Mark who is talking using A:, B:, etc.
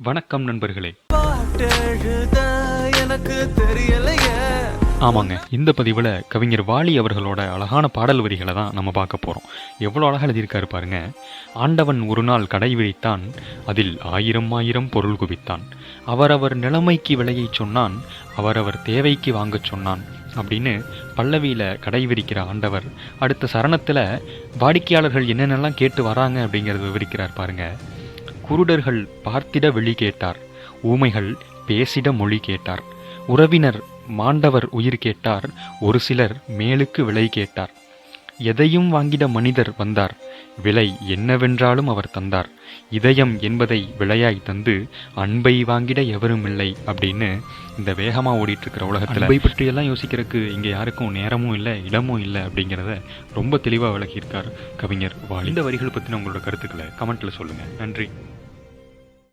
A: வணக்கம் நண்பர்களே.
B: பாட்டெழுத எனக்கு தெரியலையே.
A: ஆமாங்க, இந்த பதிவில் கவிஞர் வாலி அவர்களோட அழகான பாடல் வரிகளை தான் நம்ம பார்க்க போகிறோம். எவ்வளோ அழகாக எழுதியிருக்காரு பாருங்க. ஆண்டவன் ஒரு நாள் கடை விரித்தான், அதில் ஆயிரம் ஆயிரம் பொருள் குவித்தான். அவரவர் நிலைமைக்கு விலையை சொன்னான், அவரவர் தேவைக்கு வாங்கச் சொன்னான் அப்படின்னு பல்லவியில் கடை விரிக்கிற ஆண்டவர் அடுத்த சரணத்தில் வாடிக்கையாளர்கள் என்னென்னலாம் கேட்டு வராங்க அப்படிங்கிறத விவரிக்கிறார் பாருங்க. குருடர்கள் பார்த்திட விழி கேட்டார், ஊமைகள் பேசிட மொழி கேட்டார், உறவினர் மாண்டவர் உயிர் கேட்டார், ஒரு சிலர் மேலுக்கு விலை கேட்டார். எதையும் வாங்கிட மனிதர் வந்தார், விலை என்னவென்றாலும் அவர் தந்தார். இதயம் என்பதை விலையாய் தந்து அன்பை வாங்கிட எவரும் இல்லை அப்படின்னு இந்த வேகமாக ஓடிட்டு இருக்கிற உலகத்தில் அன்பை பற்றியெல்லாம் யோசிக்கிறதுக்கு இங்கே யாருக்கும் நேரமும் இல்லை, இடமும் இல்லை அப்படிங்கிறத ரொம்ப தெளிவாக விளக்கியிருக்கார் கவிஞர் வாலி. இந்த வரிகள் பற்றின உங்களோட கருத்துக்களை கமெண்ட்டில் சொல்லுங்கள். நன்றி.